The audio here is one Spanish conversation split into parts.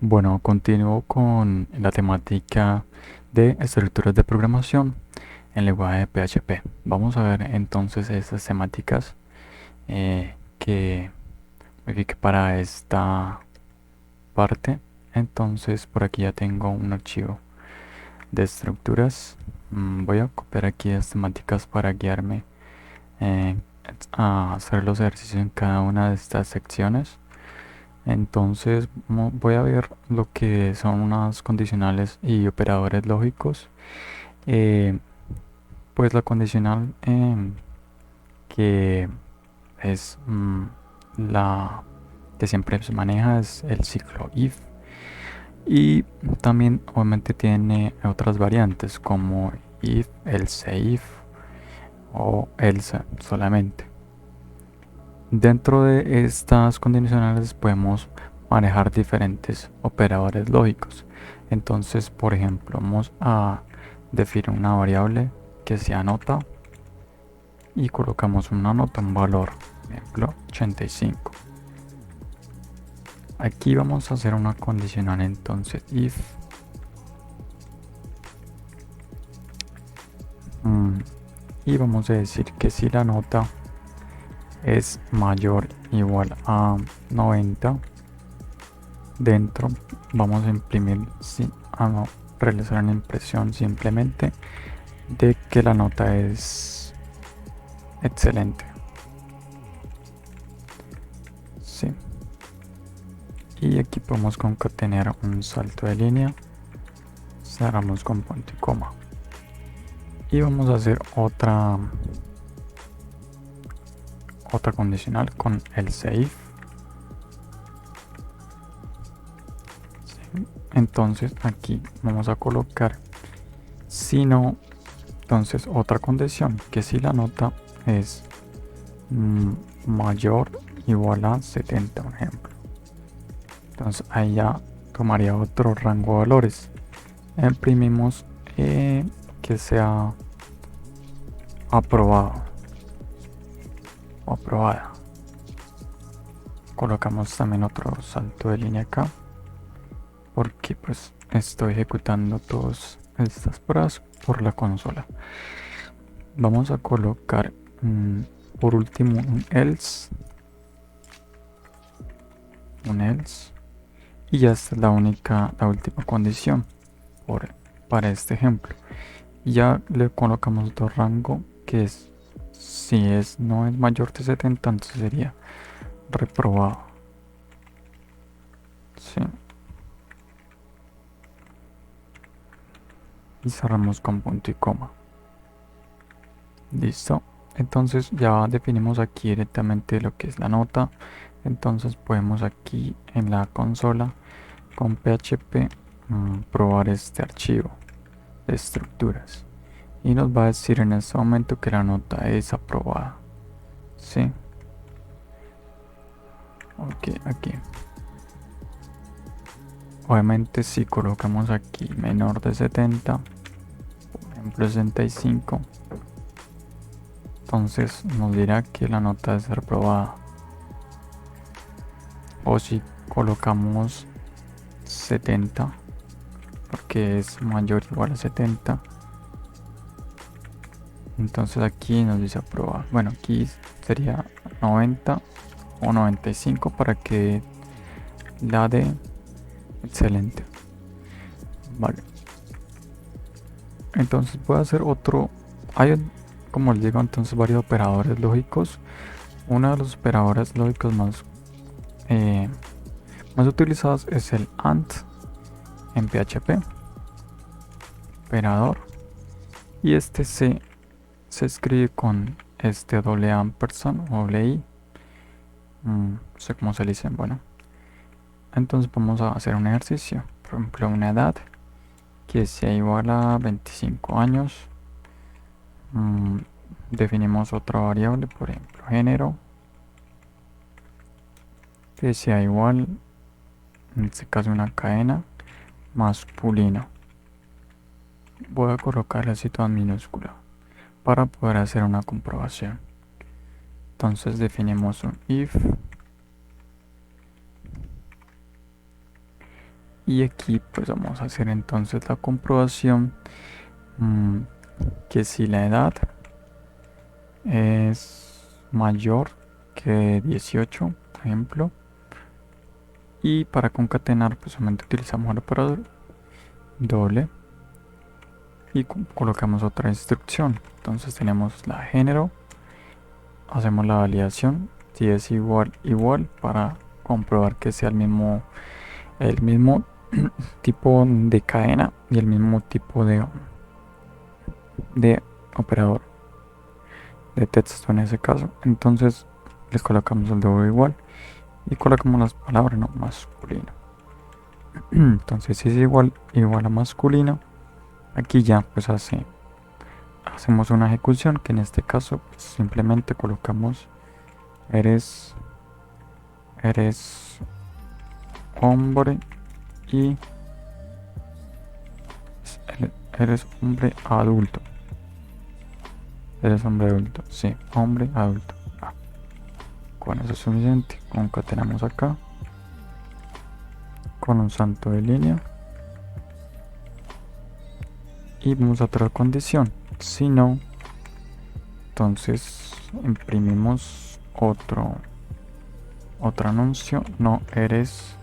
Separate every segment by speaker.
Speaker 1: Bueno, continúo con la temática de estructuras de programación en lenguaje de PHP. Vamos a ver entonces estas temáticas que modifique para esta parte. Entonces por aquí ya tengo un archivo de estructuras. Voy a copiar aquí las temáticas para guiarme eh, a hacer los ejercicios en cada una de estas secciones. Entonces voy a ver lo que son unas condicionales y operadores lógicos. Eh, pues la condicional que es la que siempre se maneja es el ciclo if, y también obviamente tiene otras variantes como if, else if o else solamente. Dentro de estas condicionales podemos manejar diferentes operadores lógicos. Entonces, por ejemplo, vamos a definir una variable que sea nota y colocamos una nota, un valor, por ejemplo 85. Aquí vamos a hacer una condicional, entonces if y vamos a decir que si la nota es mayor o igual a 90, dentro vamos a imprimir, no, realizar una impresión simplemente de que la nota es excelente. Sí. Y aquí podemos concatenar un salto de línea, cerramos con punto y coma, y vamos a hacer otra condicional con el if. Sí. Entonces aquí vamos a colocar si no, entonces otra condición, que si la nota es mayor o igual a 70, por ejemplo. Entonces ahí ya tomaría otro rango de valores. Imprimimos que sea aprobado o aprobada. Colocamos también otro salto de línea acá, porque pues estoy ejecutando todas estas pruebas por la consola. Vamos a colocar por último un else, y ya esta es la última condición para este ejemplo. Ya le colocamos otro rango, que es si no es mayor de 70, entonces sería reprobado. Sí. Y cerramos con punto y coma. Listo. Entonces ya definimos aquí directamente lo que es la nota. Entonces podemos aquí en la consola con PHP probar este archivo de estructuras, y nos va a decir en este momento que la nota es aprobada. Sí. Ok, aquí. Obviamente si colocamos aquí menor de 70, por ejemplo 65, entonces nos dirá que la nota es reprobada. O si colocamos 70, porque es mayor o igual a 70, entonces aquí nos dice aprobado. Bueno, aquí sería 90 o 95 para que la de excelente. Vale. Entonces voy a hacer otro. Hay, como les digo, entonces varios operadores lógicos. Uno de los operadores lógicos más utilizados es el AND en PHP. Operador. Y este se escribe con este doble ampersand o doble i. No sé cómo se dice. Bueno. Entonces vamos a hacer un ejercicio. Por ejemplo, una edad que sea igual a 25 años. Definimos otra variable, por ejemplo, género, que sea igual, en este caso una cadena, masculino. Voy a colocarle así toda minúscula para poder hacer una comprobación. Entonces definimos un if Y aquí pues vamos a hacer entonces la comprobación, que si la edad es mayor que 18, por ejemplo, y para concatenar pues solamente utilizamos el operador doble y colocamos otra instrucción. Entonces tenemos la género, hacemos la validación si es igual para comprobar que sea el mismo tipo de cadena y el mismo tipo de operador de texto en ese caso. Entonces les colocamos el doble igual y colocamos las palabras, no, masculino. Entonces si es igual a masculino, aquí ya pues hacemos una ejecución, que en este caso pues, simplemente colocamos eres hombre y eres hombre adulto. Eres hombre adulto, sí, hombre adulto. Con eso es suficiente. Concatenamos acá con un salto de línea y vamos a otra condición. Si no, entonces imprimimos otro anuncio. No eres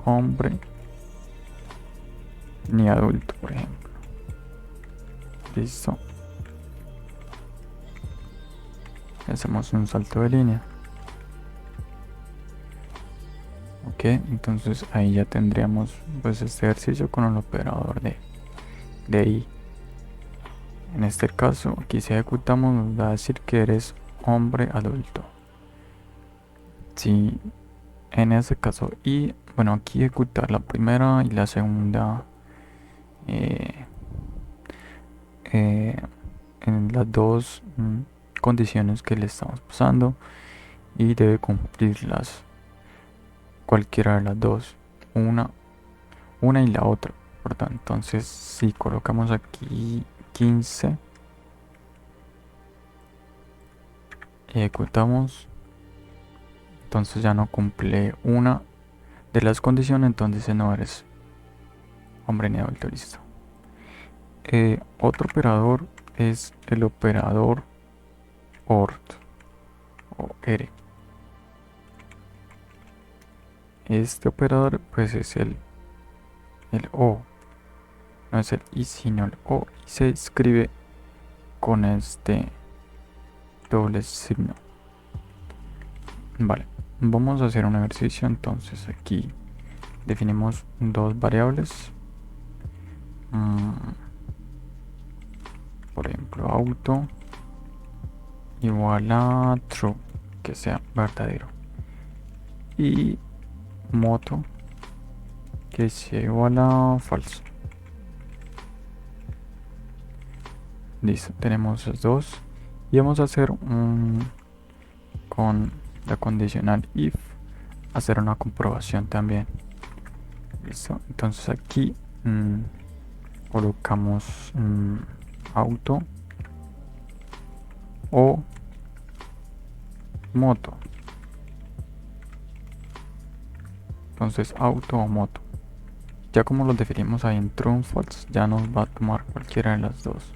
Speaker 1: hombre ni adulto, por ejemplo. Listo. Hacemos un salto de línea. Ok, entonces ahí ya tendríamos pues este ejercicio con el operador de i. En este caso, aquí si ejecutamos nos va a decir que eres hombre adulto. Si en ese caso, y bueno, aquí ejecutar la primera y la segunda eh, en las dos condiciones que le estamos pasando, y debe cumplirlas cualquiera de las dos, una y la otra. Por tanto, entonces si colocamos aquí 15, ejecutamos, entonces ya no cumple una de las condiciones, entonces no eres hombre ni adulto. Listo. Otro operador es el operador OR o R. Este operador pues es el O, no es el I sino el O, y se escribe con este doble signo. Vale, vamos a hacer un ejercicio. Entonces aquí definimos dos variables, por ejemplo auto igual a true, que sea verdadero, y moto que sea igual a falso. Listo, tenemos los dos y vamos a hacer con la condicional if, hacer una comprobación también. Listo, entonces aquí colocamos auto o moto. Entonces auto o moto, ya como los definimos ahí en true o false, ya nos va a tomar cualquiera de las dos.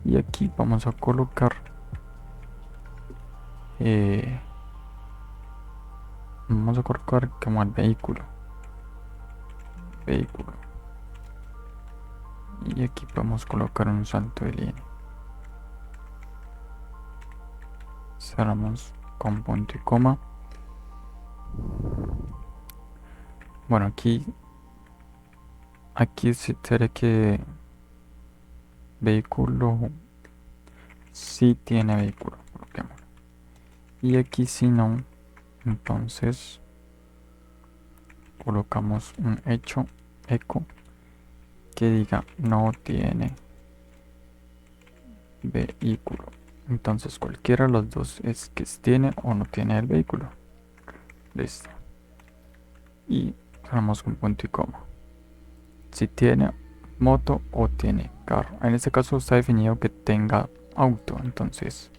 Speaker 1: Y aquí vamos a colocar como el vehículo, y aquí podemos colocar un salto de línea, cerramos con punto y coma. Bueno, aquí sí será que vehículo sí tiene vehículo, coloquémoslo. Y aquí si no, entonces colocamos un eco que diga no tiene vehículo. Entonces cualquiera de los dos es que tiene o no tiene el vehículo. Listo. Y cerramos con punto y coma. Si tiene moto o tiene carro. En este caso está definido que tenga auto, entonces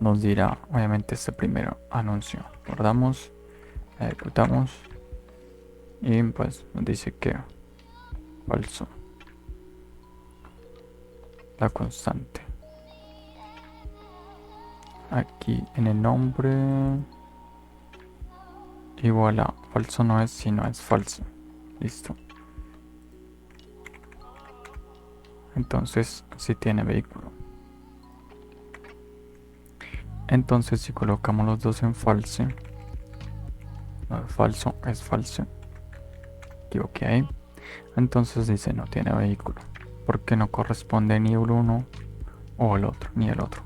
Speaker 1: nos dirá obviamente este primer anuncio. Guardamos La ejecutamos y pues nos dice que falso la constante. Aquí en el nombre igual a falso no es, sino es falso. Listo. Entonces si tiene vehículo. Entonces si colocamos los dos en falso, no es falso, es falso. Equivoqué ahí. Entonces dice no tiene vehículo, porque no corresponde ni el uno o el otro, ni el otro.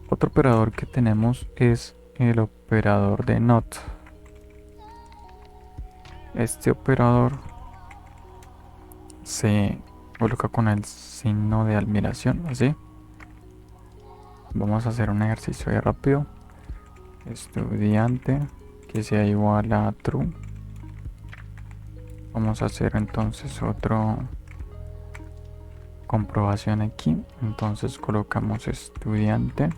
Speaker 1: Otro operador que tenemos es el operador de not. Este operador se coloca con el signo de admiración, así. Vamos a hacer un ejercicio de rápido. Estudiante que sea igual a true. Vamos a hacer entonces otro comprobación aquí. Entonces colocamos estudiante.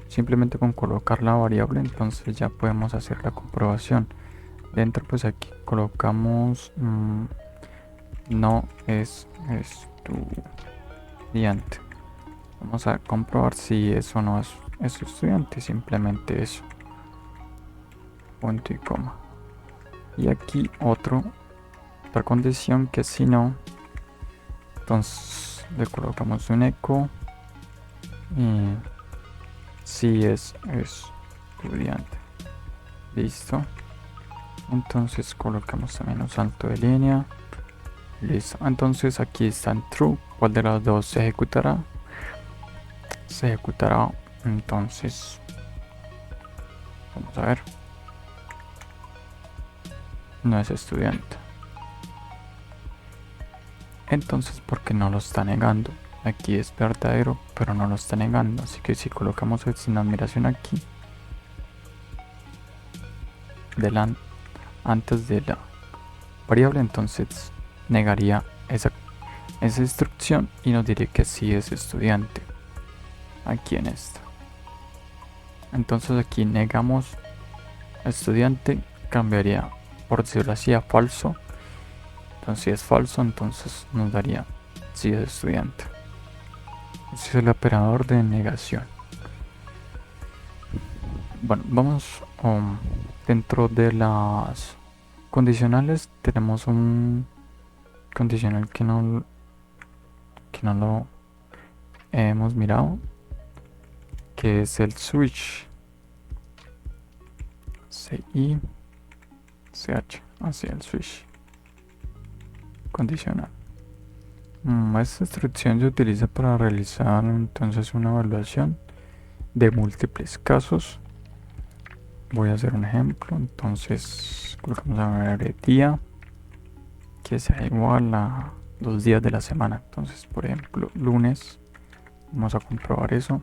Speaker 1: Simplemente con colocar la variable entonces ya podemos hacer la comprobación. Dentro pues aquí colocamos no es estudiante. Vamos a comprobar si eso no es estudiante, simplemente eso, punto y coma. Y aquí otra condición que si no, entonces le colocamos un eco y si es estudiante. Listo. Entonces colocamos también un salto de línea. Listo. Entonces aquí está en true. ¿Cuál de las dos se ejecutará? Se ejecutará. Entonces vamos a ver. No es estudiante. Entonces, ¿por qué no lo está negando? Aquí es verdadero, pero no lo está negando. Así que si colocamos el sin admiración aquí, delante, antes de la variable, entonces negaría esa instrucción y nos diría que sí es estudiante. Aquí en esta. Entonces aquí negamos estudiante, cambiaría, por decirlo así, a falso. Entonces si es falso, entonces nos daría si es estudiante. Ese es el operador de negación. Bueno, vamos dentro de las condicionales. Tenemos un condicional que no lo hemos mirado, que es el switch. C-I-C-H, así el switch condicional. Esta instrucción se utiliza para realizar entonces una evaluación de múltiples casos. Voy a hacer un ejemplo. Entonces colocamos a ver día que sea igual a 2 días de la semana. Entonces, por ejemplo, lunes. Vamos a comprobar eso.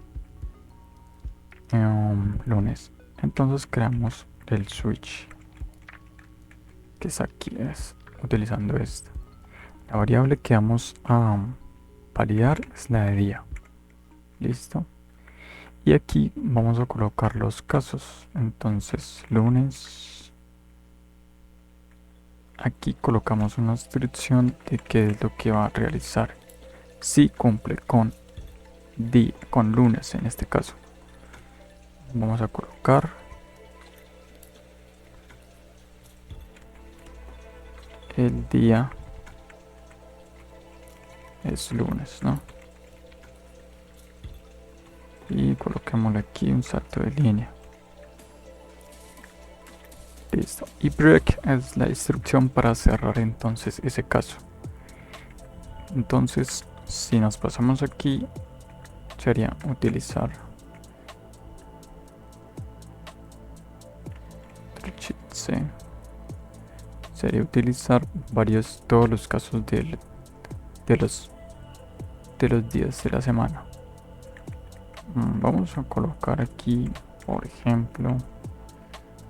Speaker 1: Lunes. Entonces creamos el switch, que es aquí, es utilizando esta. La variable que vamos a validar es la de día. Listo. Y aquí vamos a colocar los casos. Entonces, lunes. Aquí colocamos una instrucción de qué es lo que va a realizar. Si cumple con día, con lunes en este caso. Vamos a colocar el día es lunes, ¿no? Y coloquémosle aquí un salto de línea. Listo. Y break es la instrucción para cerrar entonces ese caso. Entonces, si nos pasamos aquí, sería utilizar sería utilizar todos los casos de los días de la semana. Vamos a colocar aquí, por ejemplo,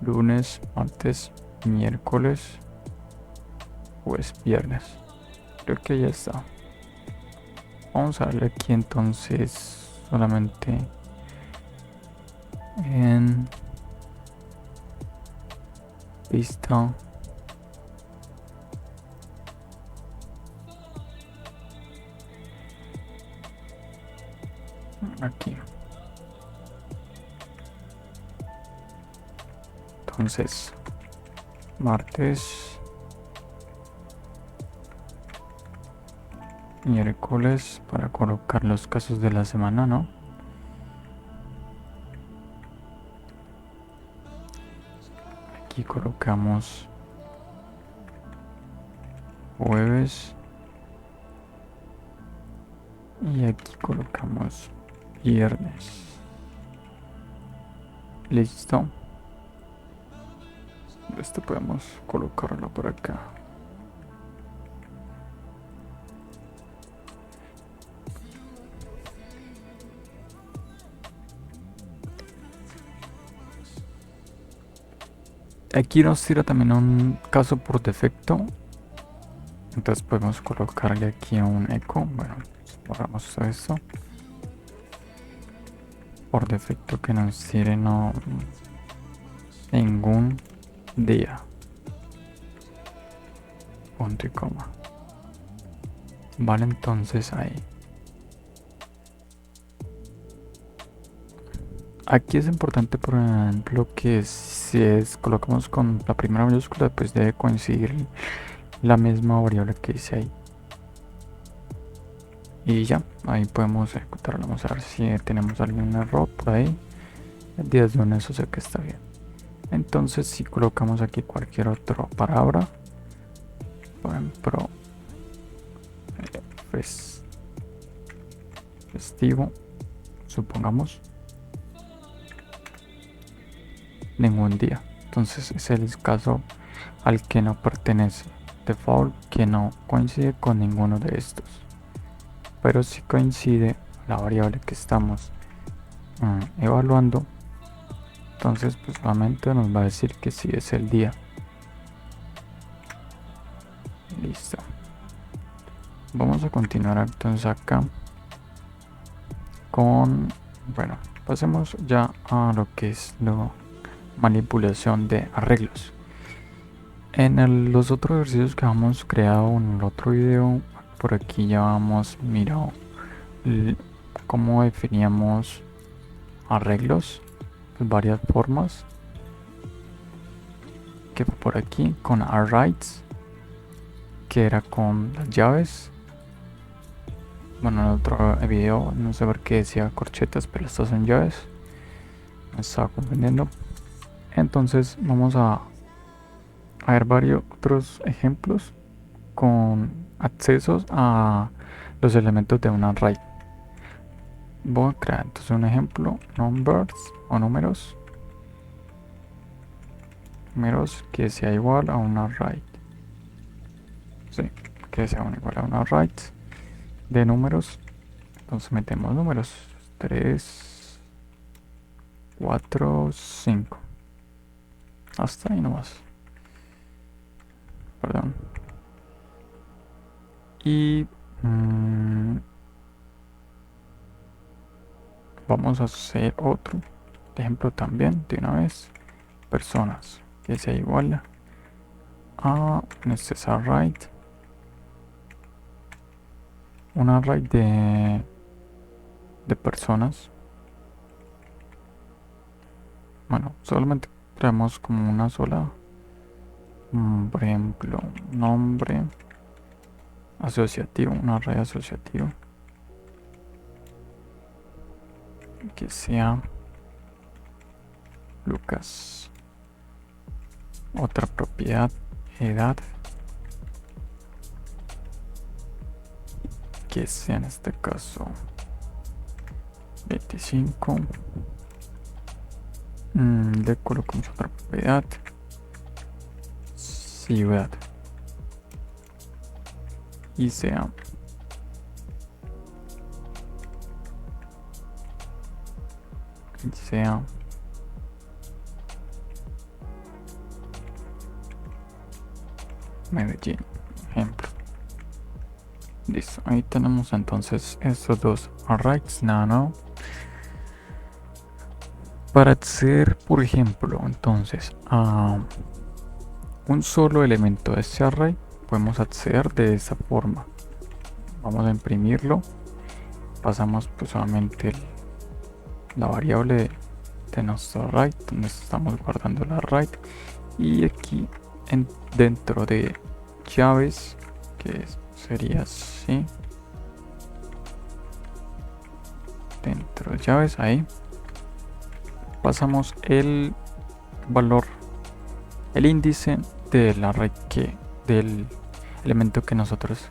Speaker 1: lunes, martes, miércoles, pues viernes. Creo que ya está. Vamos a darle aquí entonces solamente en Listo. Aquí. Entonces, martes, miércoles, para colocar los casos de la semana, ¿no? Aquí colocamos jueves y aquí colocamos viernes. Listo. Esto podemos colocarlo por acá. Aquí nos tira también un caso por defecto. Entonces podemos colocarle aquí un eco. Bueno, borramos esto. Por defecto que nos tire no ningún día. Punto y coma. Vale, entonces ahí. Aquí es importante, por ejemplo, que si colocamos con la primera mayúscula, pues debe coincidir la misma variable que dice ahí. Y ya, ahí podemos ejecutarlo. Vamos a ver si tenemos algún error por ahí. El 10 de lunes, o sea que está bien. Entonces, si colocamos aquí cualquier otra palabra, por ejemplo, festivo, supongamos, ningún día. Entonces es el caso al que no pertenece. Default que no coincide con ninguno de estos. Pero si coincide la variable que estamos evaluando, entonces pues solamente nos va a decir que sí es el día. Listo. Vamos a continuar entonces acá con, bueno, pasemos ya a lo que es la manipulación de arreglos. En los otros ejercicios que hemos creado en el otro video, por aquí ya hemos mirado cómo definíamos arreglos, varias formas, que por aquí con arrays, que era con las llaves. Bueno, en el otro video no sé por qué decía corchetas, pero estas son llaves, me estaba confundiendo. Entonces vamos a ver varios otros ejemplos con accesos a los elementos de un array. Voy a crear entonces un ejemplo, numbers o números que sea igual a un array. Sí, que sea igual a un array de números. Entonces metemos números 3, 4, 5. Hasta ahí nomás. Perdón. Y vamos a hacer otro ejemplo también de una vez. Personas que sea igual a este es array, un array de personas. Bueno, solamente creamos como una sola, por ejemplo, nombre asociativo, un array asociativo que sea Lucas. Otra propiedad, edad, que sea en este caso 25. Le colocamos otra propiedad, ciudad, y sea Medellín, ejemplo. Listo, ahí tenemos entonces estos dos arrays nano. Para hacer, por ejemplo, entonces un solo elemento de este array, podemos acceder de esta forma. Vamos a imprimirlo, pasamos pues solamente la variable de nuestro array, donde estamos guardando el array, y aquí dentro de llaves, que sería así, dentro de llaves, ahí pasamos el valor, el índice del array del elemento que nosotros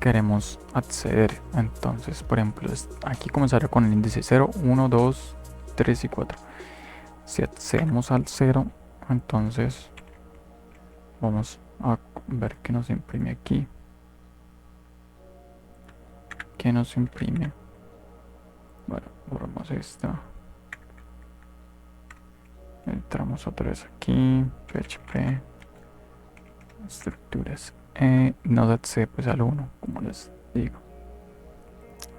Speaker 1: queremos acceder. Entonces, por ejemplo, aquí comenzará con el índice 0, 1, 2, 3 y 4. Si accedemos al 0, entonces vamos a ver qué nos imprime aquí. ¿Qué nos imprime? Bueno, borramos esta. Entramos otra vez aquí, PHP, estructuras. Nos accede pues al 1, como les digo.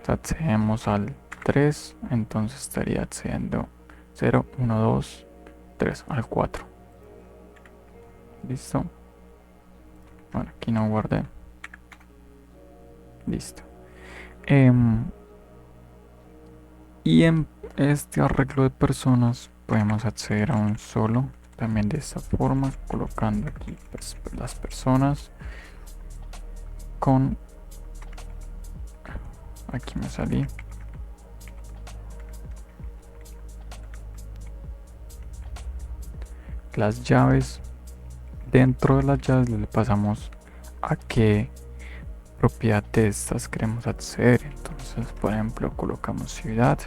Speaker 1: Accedemos al 3, entonces estaría accediendo 0, 1, 2, 3, al 4. Listo. Bueno, aquí no guardé. Listo. Y en este arreglo de personas podemos acceder a un solo, también de esta forma, colocando aquí pues, las personas con, aquí me salí, las llaves. Dentro de las llaves le pasamos a qué propiedad de estas queremos acceder. Entonces, por ejemplo, colocamos ciudad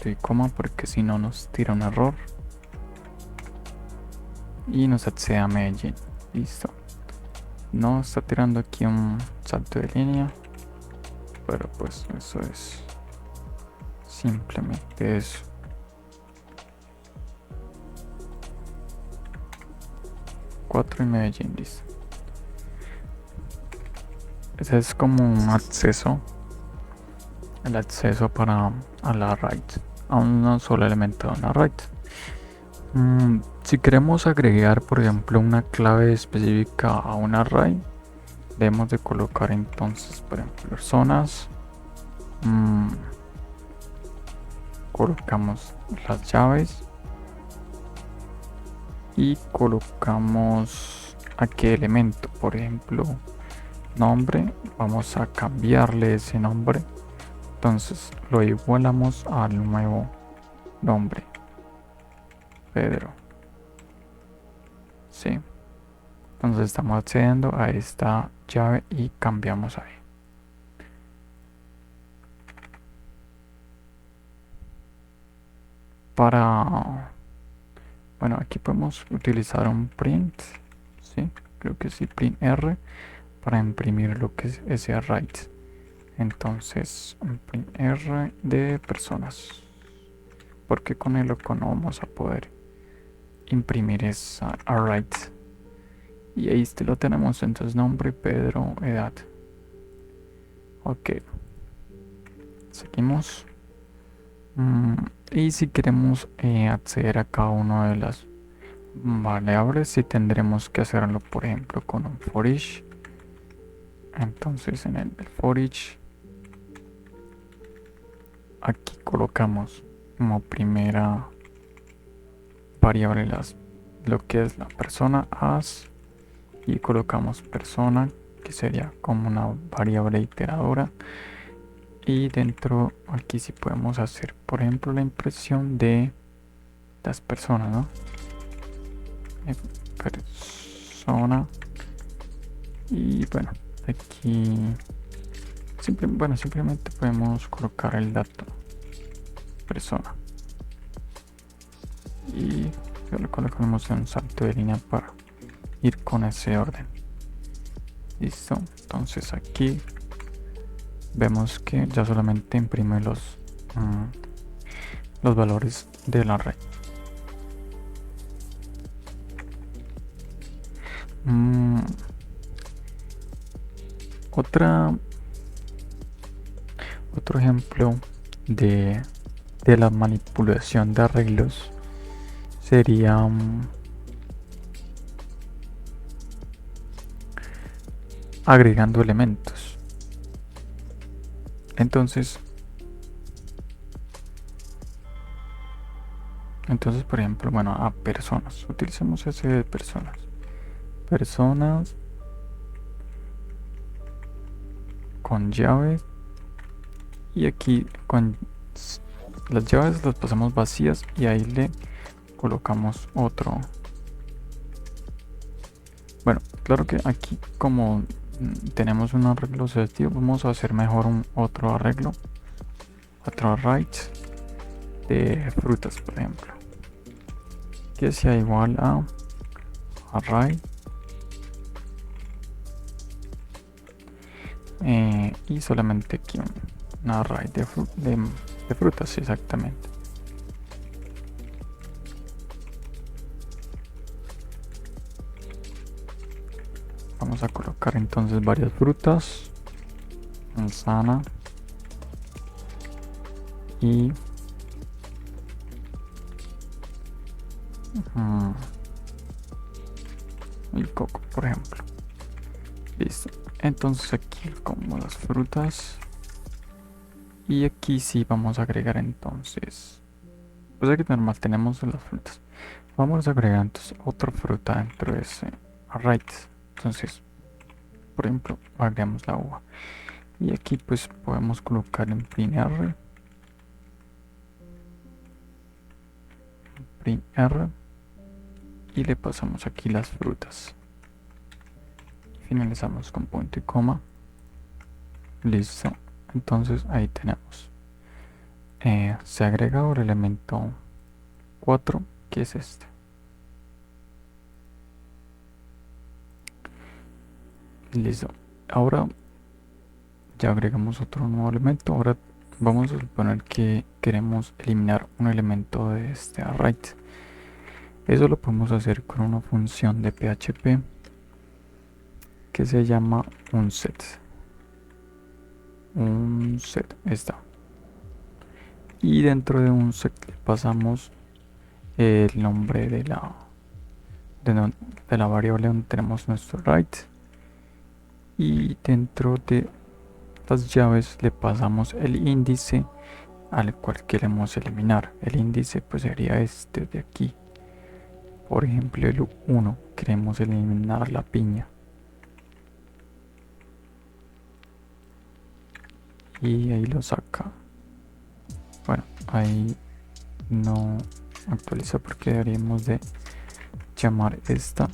Speaker 1: y coma, porque si no nos tira un error y nos accede a Medellín. Listo. No está tirando aquí un salto de línea, pero pues eso es simplemente eso. Y Medellín, listo. Ese es como un acceso, el acceso para a la array, a un solo elemento de una array. Si queremos agregar, por ejemplo, una clave específica a un array, debemos de colocar entonces, por ejemplo, personas. Colocamos las llaves y colocamos a qué elemento, por ejemplo, nombre. Vamos a cambiarle ese nombre, entonces lo igualamos al nuevo nombre, Pedro. Sí, entonces estamos accediendo a esta llave y cambiamos ahí. Bueno, aquí podemos utilizar un print, sí, creo que sí, print R, para imprimir lo que es ese array. Entonces, un print R de personas, porque con el loco no vamos a poder imprimir esa array. Y ahí lo tenemos, entonces nombre, Pedro, edad. Ok, seguimos. Y si queremos acceder a cada una de las variables, si tendremos que hacerlo, por ejemplo, con un for each. Entonces en el for each, aquí colocamos como primera variable lo que es la persona as, y colocamos persona, que sería como una variable iteradora. Y dentro aquí sí podemos hacer, por ejemplo, la impresión de las personas, ¿no? Persona. Y bueno, aquí simplemente podemos colocar el dato persona y le colocamos un salto de línea para ir con ese orden. Listo, entonces aquí vemos que ya solamente imprime los valores del array. Otro ejemplo de la manipulación de arreglos sería agregando elementos. Entonces, por ejemplo, bueno, a personas. Utilicemos ese de personas. Personas con llaves. Y aquí con las llaves las pasamos vacías y ahí le colocamos otro. Bueno, claro que aquí como tenemos un arreglo selectivo, vamos a hacer mejor otro arreglo. Otro array de frutas, por ejemplo, que sea igual a array y solamente aquí un array de frutas, exactamente. Vamos a colocar entonces varias frutas, manzana y el coco, por ejemplo. Listo. Entonces aquí como las frutas y aquí sí vamos a agregar entonces, pues aquí normal tenemos las frutas. Vamos a agregar entonces otra fruta dentro de ese array. Entonces, por ejemplo, agregamos la uva y aquí pues podemos colocar en print R y le pasamos aquí las frutas. Finalizamos con punto y coma. Listo. Entonces ahí tenemos. Se ha agregado el elemento 4, que es este. Listo. Ahora ya agregamos otro nuevo elemento. Ahora vamos a suponer que queremos eliminar un elemento de este array. Eso lo podemos hacer con una función de PHP que se llama unset. Está. Y dentro de unset le pasamos el nombre de la variable donde tenemos nuestro array. Y dentro de las llaves le pasamos el índice al cual queremos eliminar. El índice pues sería este de aquí. Por ejemplo, el 1, queremos eliminar la piña. Y ahí lo saca. Bueno, ahí no actualiza porque deberíamos de llamar esta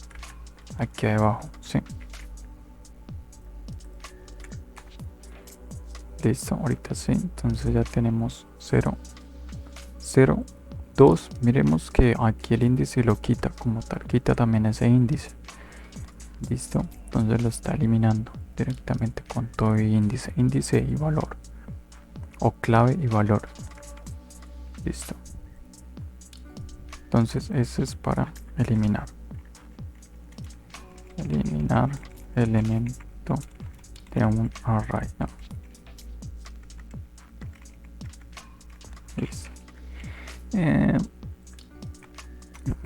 Speaker 1: aquí abajo, ¿sí? Listo, ahorita sí, entonces ya tenemos 0, 0, 2. Miremos que aquí el índice lo quita como tal, quita también ese índice. Listo, entonces lo está eliminando directamente con todo índice, índice y valor, o clave y valor. Listo. Entonces eso es para eliminar elemento de un array, ¿no? Listo.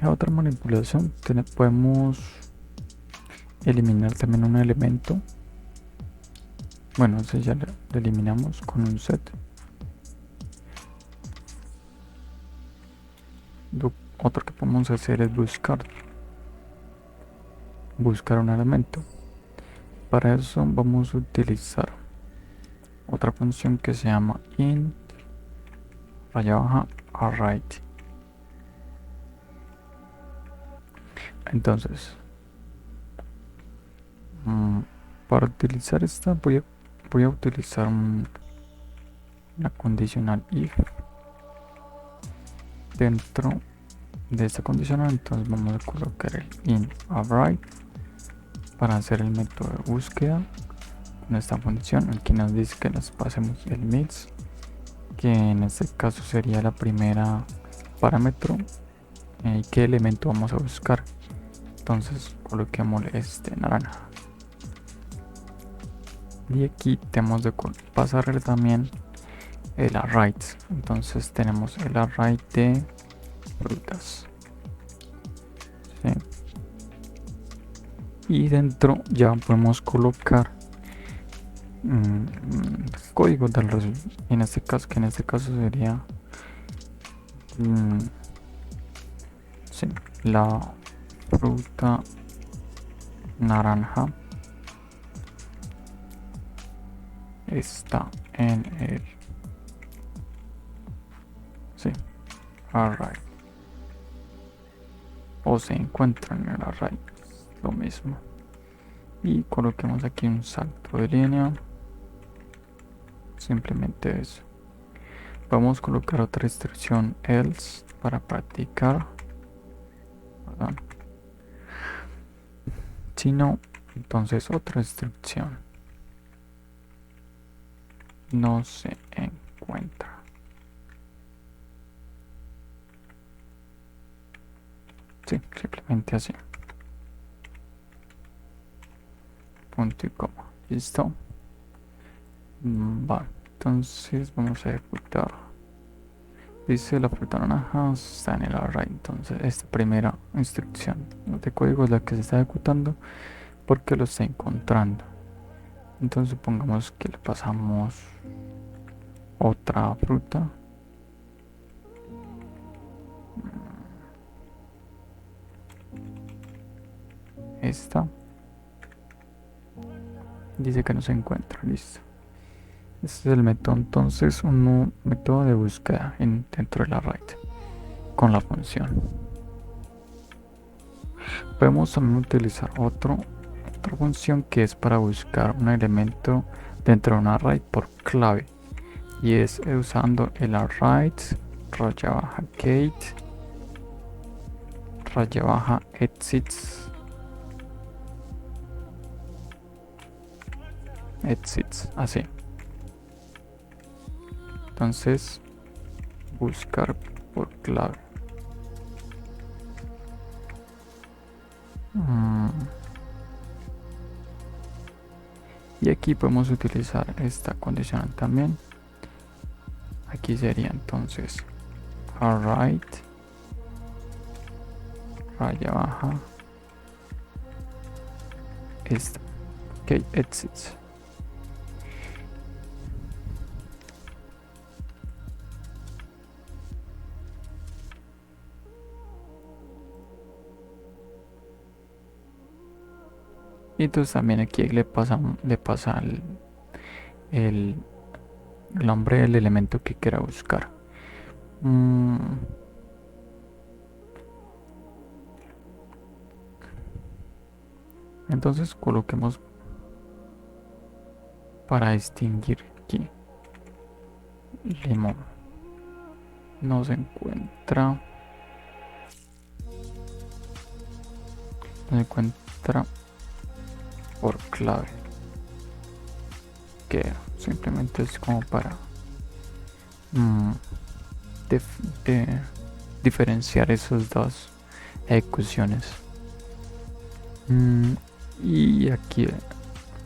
Speaker 1: Otra manipulación, podemos eliminar también un elemento. Bueno, ese ya lo eliminamos con un set. Otro que podemos hacer es buscar un elemento. Para eso vamos a utilizar otra función que se llama int raya baja array. Entonces para utilizar esta voy a utilizar una condicional if. Dentro de esta condicional entonces vamos a colocar el int array para hacer el método de búsqueda con esta función. Aquí nos dice que nos pasemos el mix, que en este caso sería la primera parámetro y qué elemento vamos a buscar. Entonces coloquemos este naranja y aquí tenemos de pasarle también el array. Entonces tenemos el array de frutas, ¿sí? Y dentro ya podemos colocar código del resultado. En este caso, que en este caso sería sí, la fruta naranja está en el sí, array, o se encuentra en el array, lo mismo. Y coloquemos aquí un salto de línea, simplemente eso. Vamos a colocar otra instrucción else para practicar. Perdón. Si no, entonces otra instrucción no se encuentra. Sí, simplemente así. Punto y coma. Listo. Vale, entonces vamos a ejecutar. Dice la fruta naranja está en el array. Entonces esta primera instrucción de código es la que se está ejecutando porque lo está encontrando. Entonces supongamos que le pasamos otra fruta. Esta dice que no se encuentra. Listo. Este es el método, entonces un método de búsqueda dentro del array con la función. Podemos también utilizar otra función que es para buscar un elemento dentro de un array por clave, y es usando el array raya baja get raya baja exits así. Entonces buscar por clave. Y aquí podemos utilizar esta condicional también. Aquí sería entonces array raya baja esta get exits. Y entonces también aquí le pasa el nombre del elemento que quiera buscar. Entonces coloquemos para distinguir aquí limón no se encuentra por clave, que simplemente es como para diferenciar esos dos ejecuciones. Y aquí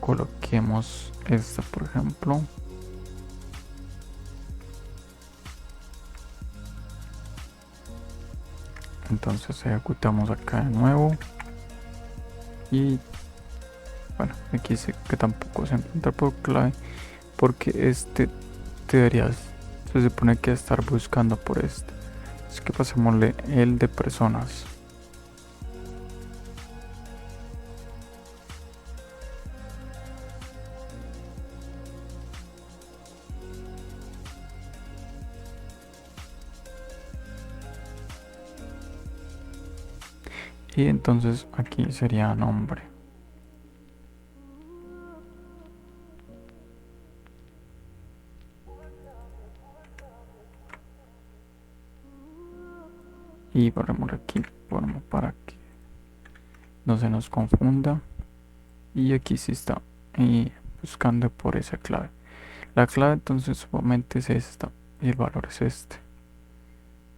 Speaker 1: coloquemos esta, por ejemplo. Entonces ejecutamos acá de nuevo. Y bueno, aquí dice que tampoco se encuentra por clave, porque este se supone que estar buscando por este. Es que pasémosle el de personas. Y entonces aquí sería nombre. Y ponemos aquí forma para que no se nos confunda. Y aquí sí está buscando por esa clave. La clave entonces solamente es esta y el valor es este.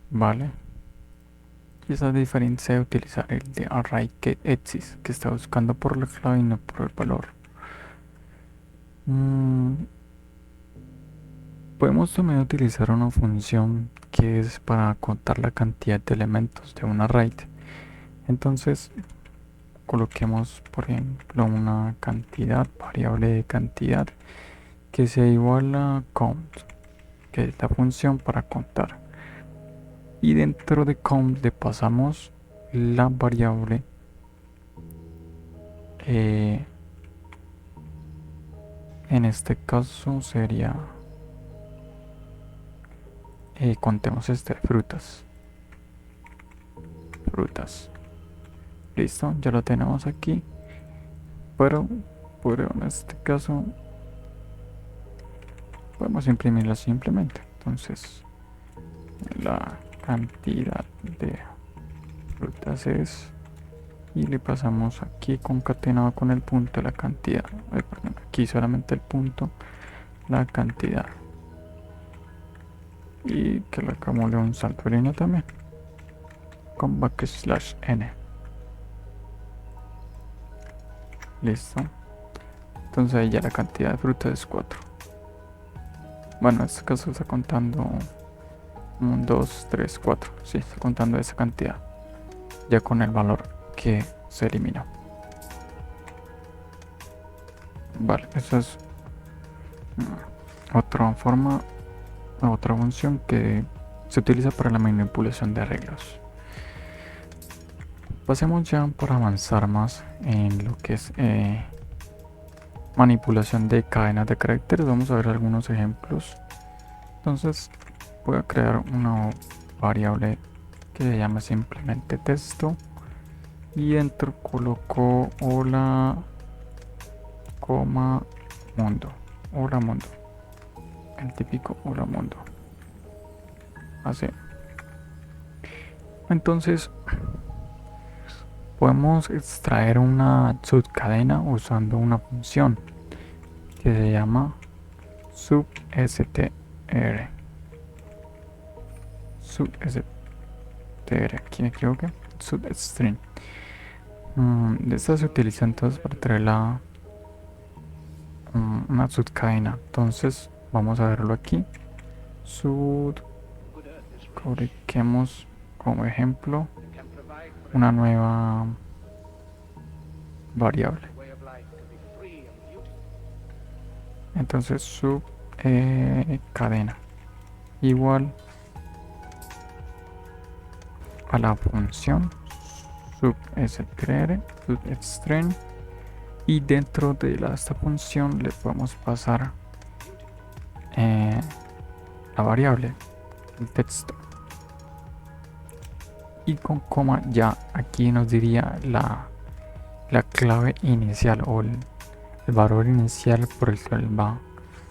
Speaker 1: Vale. Y esa diferencia de utilizar el de array get exits, que está buscando por la clave y no por el valor. Podemos también utilizar una función que es para contar la cantidad de elementos de un array. Entonces coloquemos por ejemplo una cantidad, variable de cantidad, que sea igual a count, que es la función para contar. Y dentro de count le pasamos la variable en este caso sería contemos frutas. Listo, ya lo tenemos aquí, pero en este caso podemos imprimirlo simplemente. Entonces la cantidad de frutas es, y le pasamos aquí concatenado con el punto la cantidad, perdón, aquí solamente el punto, la cantidad, y que le acumule un salto de línea también con backslash n. Listo, entonces ahí ya la cantidad de frutas es 4. Bueno, en este caso está contando 1, 2, 3, 4. Sí, está contando esa cantidad ya con el valor que se eliminó. Vale, esa es otra forma, otra función que se utiliza para la manipulación de arreglos. Pasemos ya por avanzar más en lo que es manipulación de cadenas de caracteres. Vamos a ver algunos ejemplos. Entonces voy a crear una variable que se llama simplemente texto y dentro coloco hola, coma, mundo. Hola mundo, el típico hola mundo, así. Entonces podemos extraer una subcadena usando una función que se llama substr. Aquí me equivoqué. Substring. Esta se utiliza entonces para traer una subcadena. Entonces vamos a verlo aquí. Coloquemos como ejemplo una nueva variable. Entonces sub cadena igual a la función substring, y dentro de esta función le podemos pasar la variable, el texto, y con coma ya aquí nos diría la clave inicial o el valor inicial por el cual va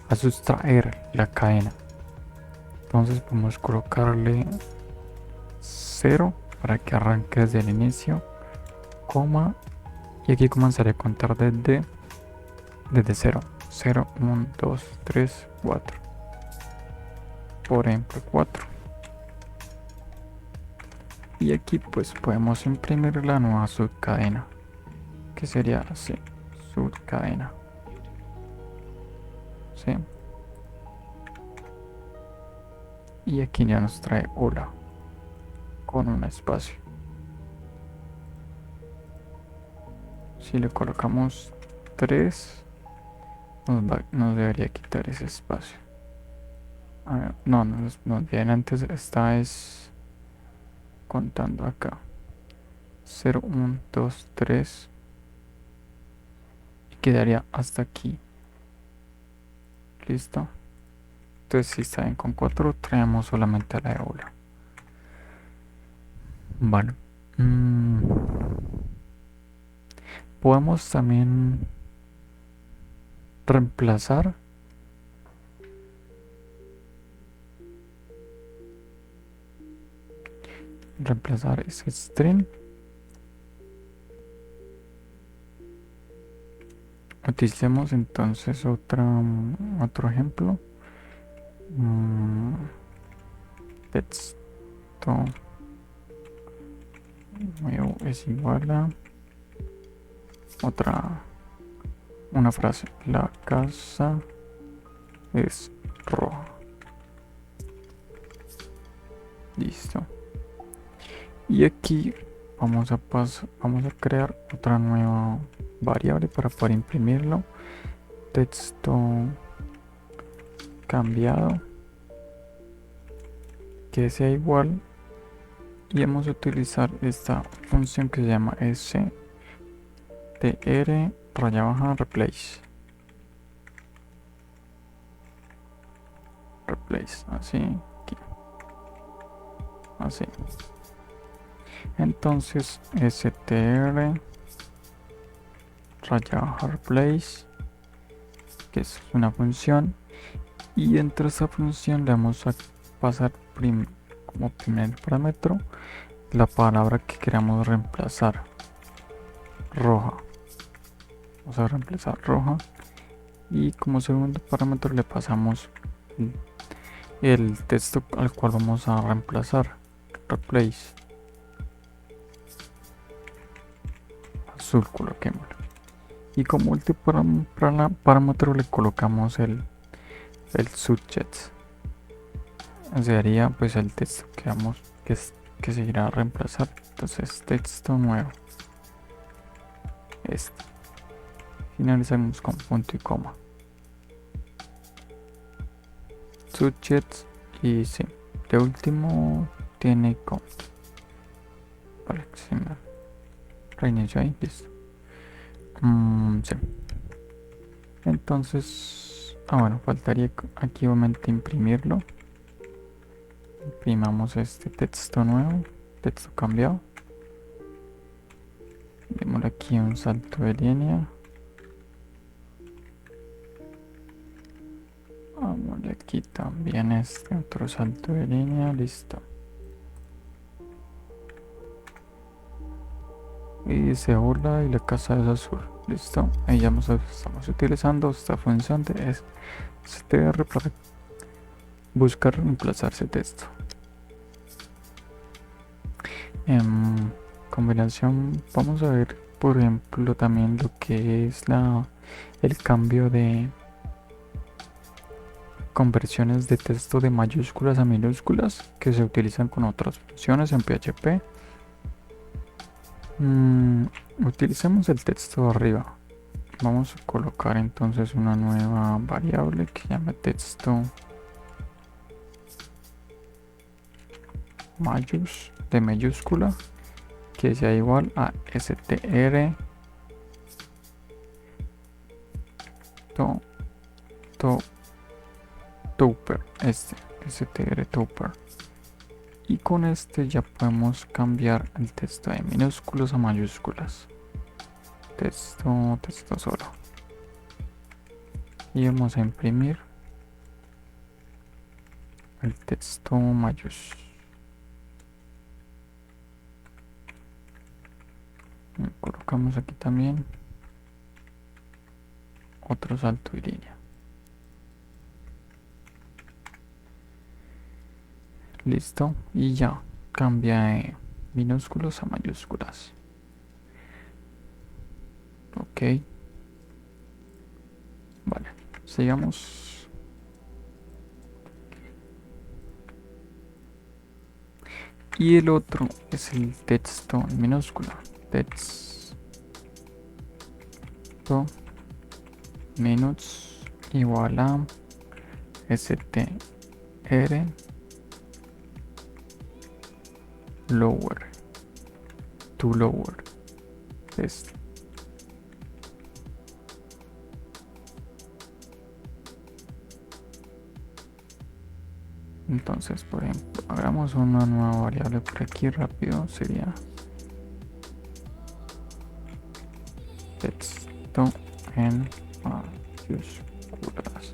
Speaker 1: a sustraer la cadena. Entonces podemos colocarle 0 para que arranque desde el inicio, coma, y aquí comenzaré a contar desde 0. 0, 1, 2, 3, 4. Por ejemplo 4. Y aquí pues podemos imprimir la nueva subcadena, que sería así, subcadena. ¿Sí? Y aquí ya nos trae hola con un espacio. Si le colocamos 3, nos debería quitar ese espacio. A ver, no, bien, antes esta es contando acá. 0, 1, 2, 3. Y quedaría hasta aquí. Listo. Entonces si está bien con 4, traemos solamente a la de hola. Vale. Podemos también reemplazar ese string. Utilicemos entonces otro ejemplo. Texto nuevo es igual a una frase. La casa es roja. Listo. Y aquí vamos a crear otra nueva variable para poder imprimirlo. Texto cambiado, que sea igual, y vamos a utilizar esta función que se llama str raya baja replace, así, aquí, así. Entonces str raya baja replace, que es una función, y dentro de esta función le vamos a pasar como primer parámetro la palabra que queramos reemplazar, roja. Vamos a reemplazar roja, y como segundo parámetro le pasamos el texto al cual vamos a reemplazar, replace, azul, coloquémoslo. Y como último parámetro le colocamos el subject, sería pues el texto que se irá a reemplazar. Entonces texto nuevo, este, finalizamos con punto y coma, subject, y sí, de último tiene con, vale, se me reinicio ahí, listo. Sí. Entonces, bueno, faltaría aquí obviamente imprimirlo. Imprimamos este texto nuevo, texto cambiado. Démosle aquí un salto de línea. Vamos aquí también este otro salto de línea, listo. Y dice hola y la casa es azul, listo. Ahí ya estamos utilizando esta función de str para buscar reemplazar ese texto. En combinación vamos a ver por ejemplo también lo que es el cambio de conversiones de texto de mayúsculas a minúsculas que se utilizan con otras funciones en PHP. Utilicemos el texto de arriba. Vamos a colocar entonces una nueva variable que se llama texto de mayúscula, que sea igual a str tupper, str tupper, y con este ya podemos cambiar el texto de minúsculas a mayúsculas, texto solo, y vamos a imprimir el texto mayúsculo. Colocamos aquí también otro salto de línea, listo, y ya cambia de minúsculos a mayúsculas. Ok, vale, sigamos. Y el otro es el texto en minúscula, texto minus igual a str lower to lower text. Entonces, por ejemplo, hagamos una nueva variable por aquí rápido, sería texto en mayúsculas,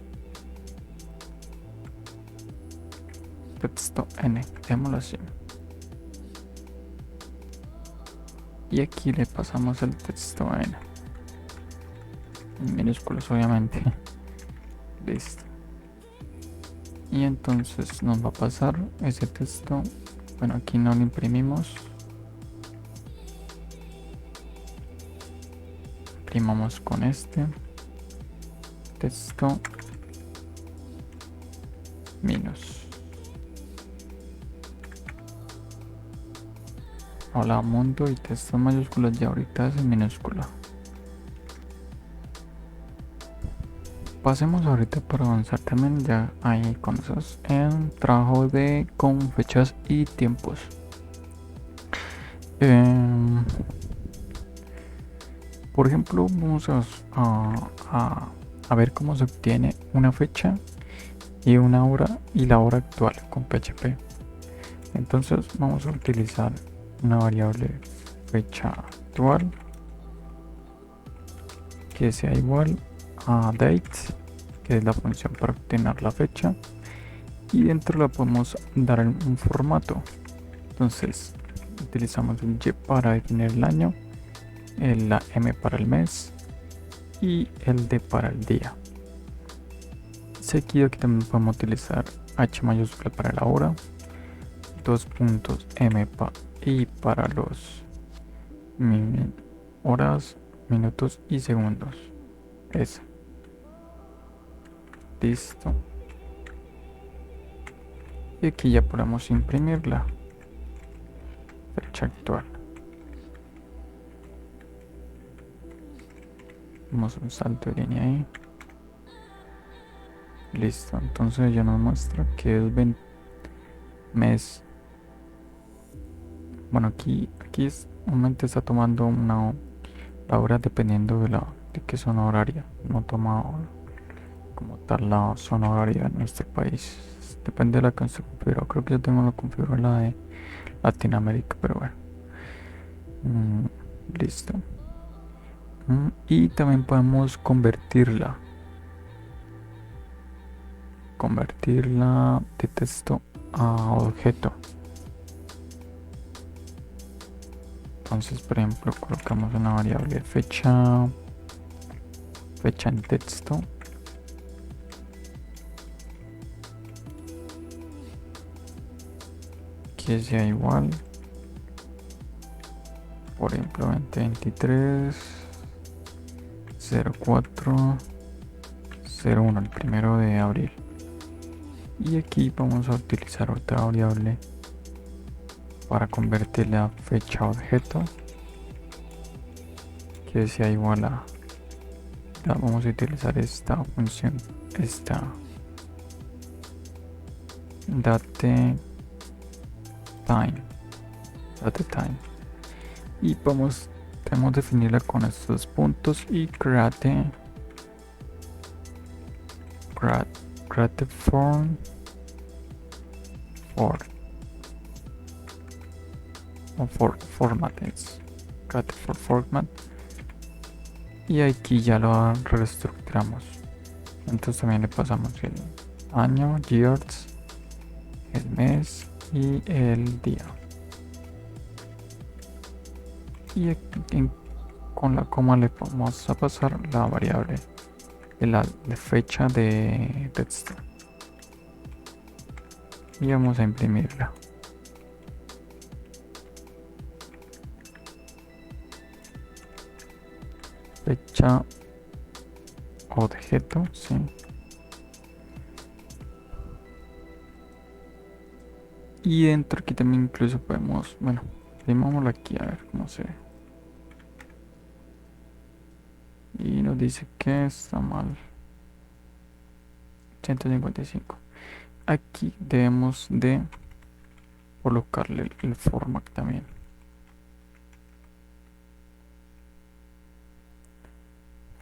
Speaker 1: texto n, démoslo así, y aquí le pasamos el texto n en minúsculas obviamente. Listo. Y entonces nos va a pasar ese texto. Bueno, aquí no lo imprimimos, imprimamos con este texto minus. Hola mundo, y texto mayúsculas ya ahorita es en minúscula. pasemos ahorita para avanzar también ya hay cosas en trabajo con fechas y tiempos. Por ejemplo, vamos a ver cómo se obtiene una fecha y una hora y la hora actual con PHP. Entonces vamos a utilizar una variable fecha actual que sea igual a date, que es la función para obtener la fecha, y dentro la podemos dar un formato. Entonces utilizamos un y para definir el año, la m para el mes y el d para el día. Seguido aquí también podemos utilizar h mayúscula para la hora, dos puntos m y para los horas, minutos y segundos. Eso. Listo. Y aquí ya podemos imprimir la fecha actual. Vamos a un salto de línea ahí. Listo. Entonces ya nos muestra que es mes. Bueno, aquí momento está tomando la hora dependiendo de qué zona horaria. No toma como tal la zona horaria en nuestro país. Depende de la que se configuró. Creo que yo tengo la configurada la de Latinoamérica, pero bueno. Listo. Y también podemos convertirla de texto a objeto. Entonces, por ejemplo, colocamos una variable fecha en texto, que sea igual, por ejemplo, 2023 04 01, el 1 de abril. Y aquí vamos a utilizar otra variable para convertir la fecha a objeto, que sea igual a vamos a utilizar esta función, esta date time, y podemos definirla con estos puntos y create form format, y aquí ya lo reestructuramos. Entonces también le pasamos el año, years, el mes y el día. Y aquí, con la coma le vamos a pasar la variable de la fecha de texto y vamos a imprimirla. Fecha objeto, sí. Y dentro aquí también incluso podemos, bueno, imprimámoslo aquí a ver cómo se ve. Y nos dice que está mal. 155. Aquí debemos de colocarle el format también.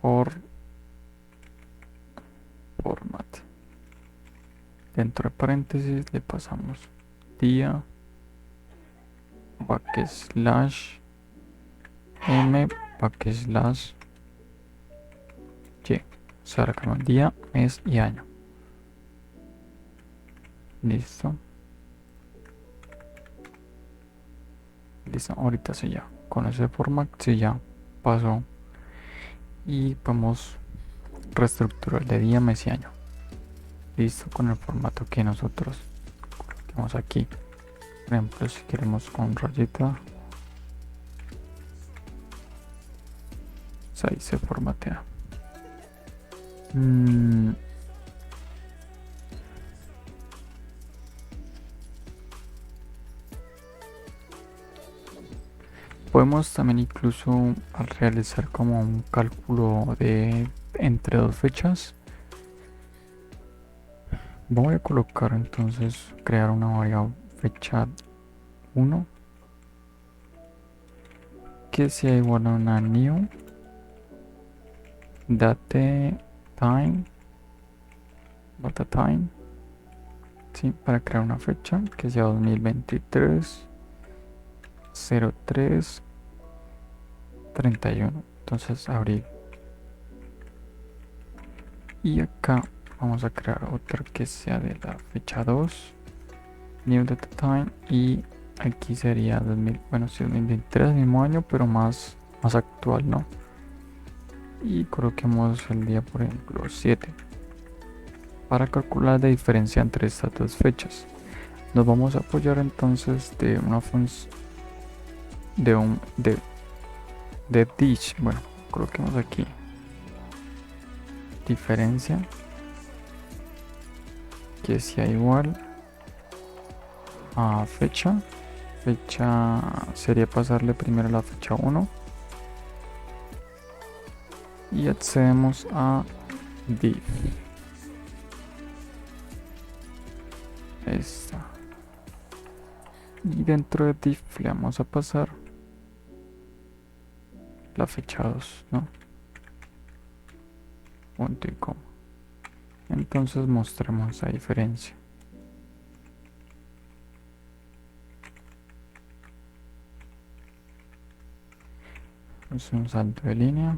Speaker 1: Format. Dentro de paréntesis le pasamos día /m /y. O sea, el día, mes y año. Listo. Ahorita sí ya. Con ese format sí ya pasó. Y podemos reestructurar de día, mes y año. Listo, con el formato que nosotros coloquemos aquí. Por ejemplo, si queremos con rayita, ahí se formatea. Podemos también incluso al realizar como un cálculo de entre dos fechas, Voy a colocar entonces, crear una variable fecha 1 que sea igual a una new date time, ¿sí? Para crear una fecha que sea 2023 03 31. Entonces abril. Y acá vamos a crear otra que sea de la fecha 2 new data time, y aquí sería 2000, bueno, sí, 2023, mismo año, pero más actual, ¿no? Y coloquemos el día, por ejemplo, 7 para calcular la diferencia entre estas dos fechas. Nos vamos a apoyar entonces de una función de dish. Bueno, coloquemos aquí diferencia que sea igual a fecha. Fecha sería pasarle primero la fecha 1 y accedemos a div. Esta. Y dentro de div le vamos a pasar la fecha 2, ¿no? Punto y coma. Entonces mostremos la diferencia. Es un salto de línea.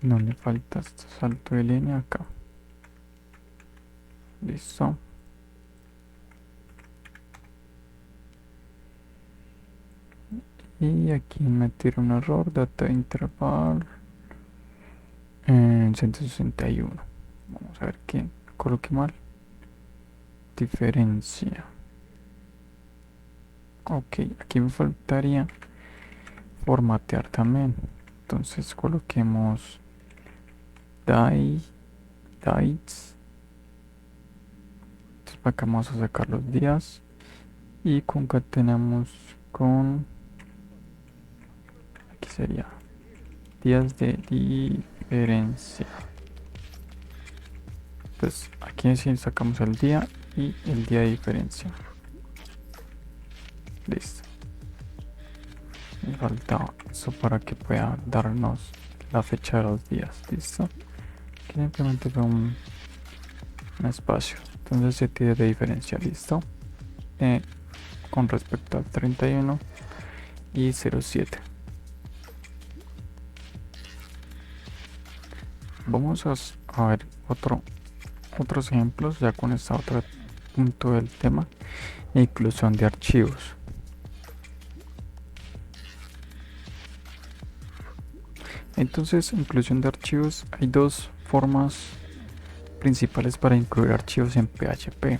Speaker 1: No le falta este salto de línea acá. Listo. Y aquí me tira un error, data interval en 161. Vamos a ver qué coloqué mal. Diferencia. Ok, aquí me faltaría formatear también. Entonces coloquemos dates. Entonces acá vamos a sacar los días y concatenamos con, aquí sería días de diferencia. Entonces aquí sí sacamos el día y el día de diferencia. Listo. Me falta eso para que pueda darnos la fecha de los días. Listo. Aquí simplemente fue un espacio. Entonces 7 días de diferencia. Listo. Con respecto al 31 y 07. Vamos a ver otros ejemplos ya con esta otra punto del tema: inclusión de archivos. Entonces, inclusión de archivos, hay dos formas principales para incluir archivos en PHP.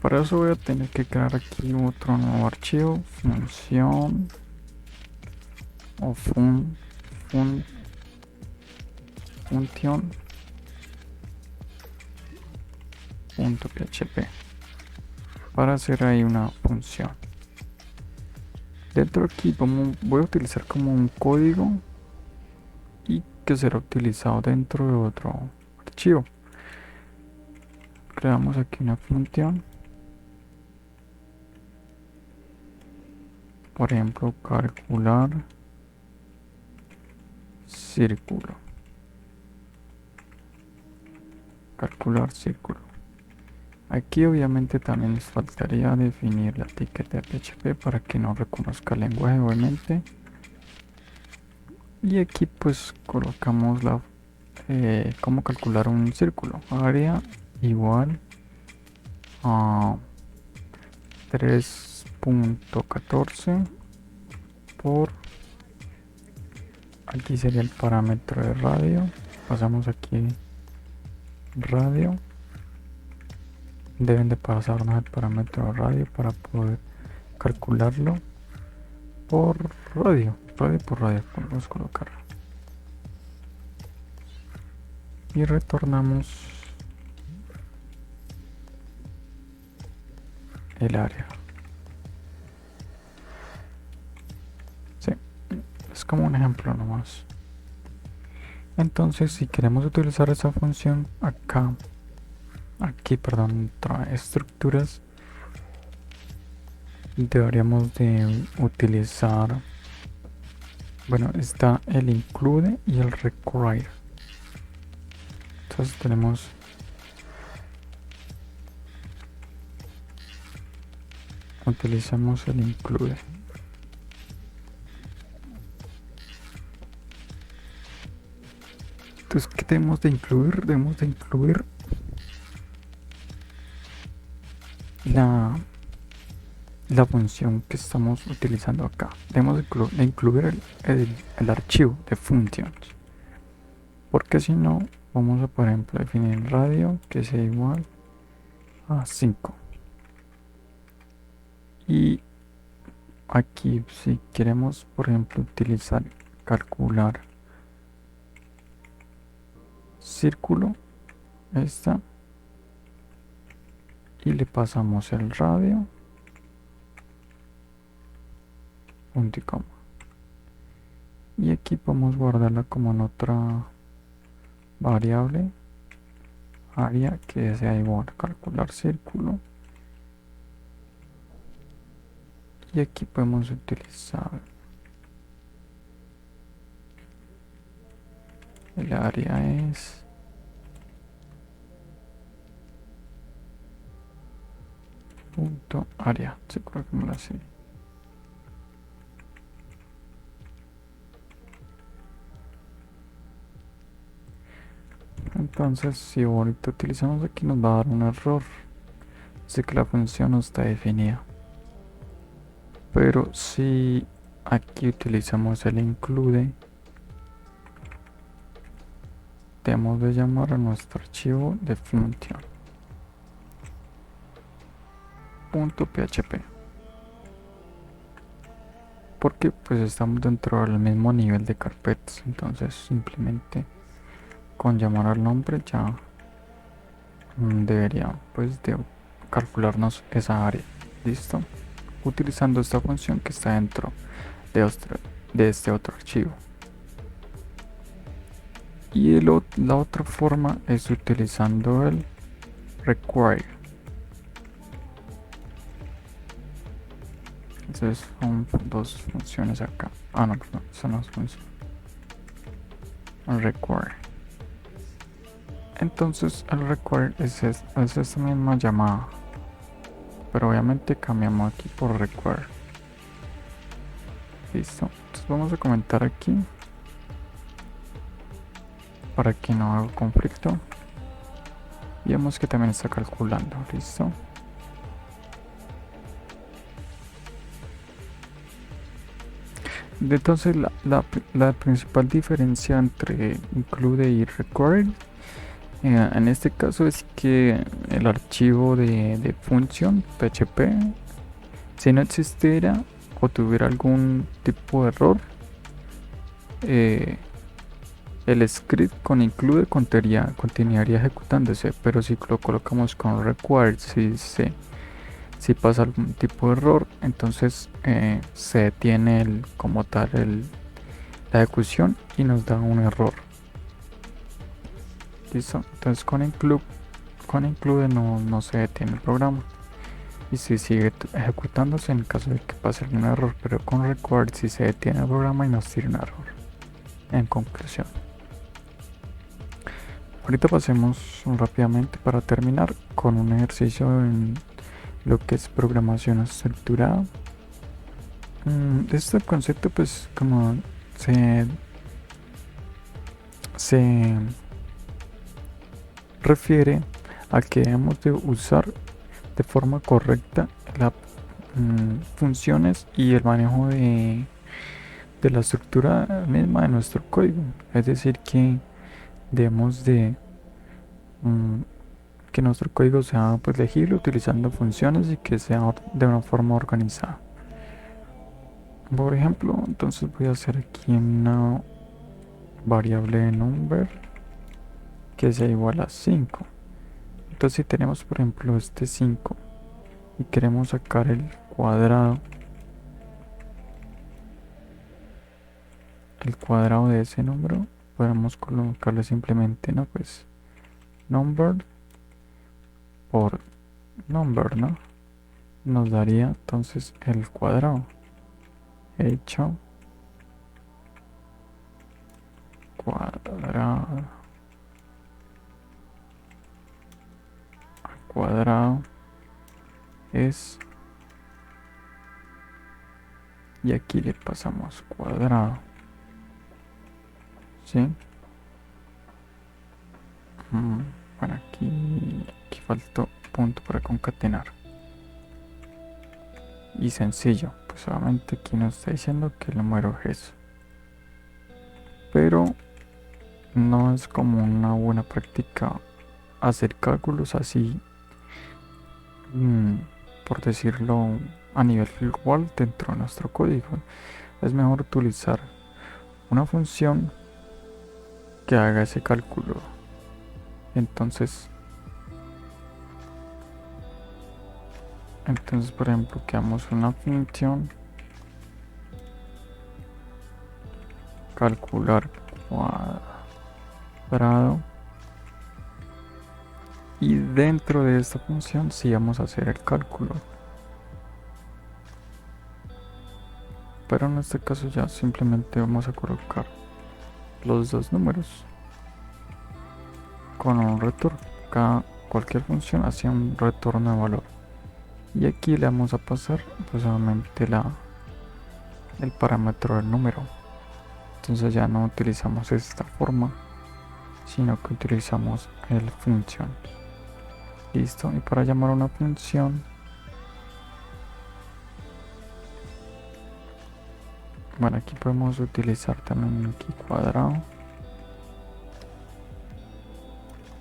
Speaker 1: Para eso voy a tener que crear aquí otro nuevo archivo, función o function.php para hacer ahí una función. Dentro de aquí voy a utilizar como un código y que será utilizado dentro de otro archivo. Creamos aquí una función, por ejemplo, calcular círculo. Aquí obviamente también les faltaría definir la etiqueta de PHP para que no reconozca el lenguaje, obviamente. Y aquí pues colocamos cómo calcular un círculo. Área igual a 3.14 por, aquí sería el parámetro de radio. Pasamos aquí radio. Deben de pasarnos el parámetro de radio para poder calcularlo por radio. Podemos colocar. Y retornamos el área. Sí, es como un ejemplo nomás. Entonces, si queremos utilizar esa función aquí, perdón, estructuras, deberíamos de utilizar, bueno, está el include y el require. Entonces utilizamos el include. Entonces, ¿qué debemos de incluir? Debemos de incluir la función que estamos utilizando acá. Debemos de incluir el archivo de functions. Porque si no, vamos a, por ejemplo, definir radio que sea igual a 5. Y aquí, si queremos, por ejemplo, utilizar calcular círculo, esta, y le pasamos el radio, punto y coma. Y aquí podemos guardarla como en otra variable, área que sea igual a calcular círculo. Y aquí podemos utilizar el área es punto área, sí, creo que me la sé. Entonces, si ahorita utilizamos aquí, nos va a dar un error. Dice que la función no está definida. Pero si aquí utilizamos el include, debemos de llamar a nuestro archivo de function .php, porque pues estamos dentro del mismo nivel de carpetas. Entonces simplemente con llamar al nombre ya debería pues de calcularnos esa área. Listo, utilizando esta función que está dentro de este otro archivo. Y la otra forma es utilizando el require. Entonces son dos funciones acá. Ah, no, perdón, son las funciones. El require. Entonces el require es esta misma llamada, pero obviamente cambiamos aquí por require. Listo. Entonces vamos a comentar aquí para que no haga conflicto. Y vemos que también está calculando. Listo. Entonces la principal diferencia entre include y require en este caso es que el archivo de función PHP, si no existiera o tuviera algún tipo de error, el script con include continuaría ejecutándose, pero si lo colocamos con require, si pasa algún tipo de error, entonces se detiene como tal la ejecución y nos da un error. Listo. Entonces con include no se detiene el programa y si sigue ejecutándose en caso de que pase algún error, pero con require si se detiene el programa y nos tira un error. En conclusión, ahorita pasemos rápidamente para terminar con un ejercicio en lo que es programación estructurada. Este concepto pues como se refiere a que debemos de usar de forma correcta las funciones y el manejo de la estructura misma de nuestro código. Es decir, que debemos de que nuestro código sea pues legible utilizando funciones y que sea de una forma organizada. Por ejemplo, entonces voy a hacer aquí una variable de number que sea igual a 5. Entonces si tenemos por ejemplo este 5 y queremos sacar el cuadrado de ese número, podemos colocarle simplemente, ¿no? Pues number por number, ¿no? Nos daría entonces el cuadrado hecho cuadrado al cuadrado es, y aquí le pasamos cuadrado, ¿sí? Bueno, aquí faltó punto para concatenar. Y sencillo, pues solamente aquí nos está diciendo que el número es eso. Pero no es como una buena práctica hacer cálculos así, por decirlo, a nivel global dentro de nuestro código. Es mejor utilizar una función que haga ese cálculo. Entonces, por ejemplo, creamos una función calcular cuadrado, y dentro de esta función sí vamos a hacer el cálculo, pero en este caso ya simplemente vamos a colocar los dos números con un retorno. Cualquier función hacia un retorno de valor, y aquí le vamos a pasar pues solamente el parámetro del número. Entonces ya no utilizamos esta forma, sino que utilizamos el función. Listo. Y para llamar a una función, bueno, aquí podemos utilizar también aquí cuadrado,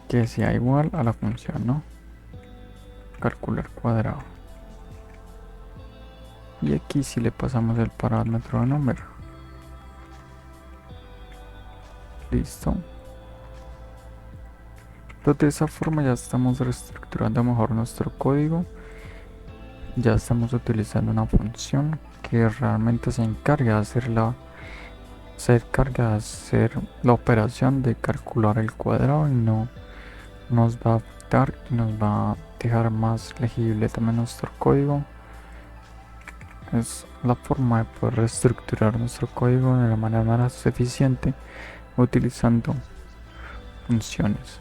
Speaker 1: que sea igual a la función, ¿no? Calcular cuadrado. Y aquí si le pasamos el parámetro de número. Listo. Entonces de esa forma ya estamos reestructurando mejor nuestro código. Ya estamos utilizando una función que realmente se encarga de hacer la operación de calcular el cuadrado, y no nos va a afectar y nos va a dejar más legible también nuestro código. Es la forma de poder reestructurar nuestro código de la manera más eficiente utilizando funciones.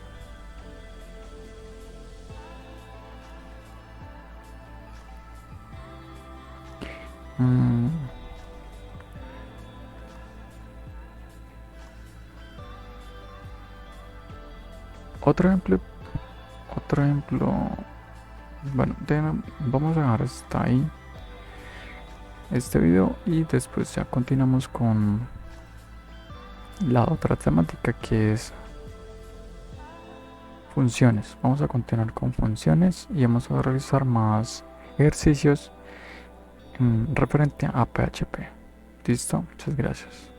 Speaker 1: Otro ejemplo, bueno, vamos a dejar hasta ahí este video, y después ya continuamos con la otra temática, que es funciones. Vamos a continuar con funciones y vamos a realizar más ejercicios referente a PHP. Listo, muchas gracias.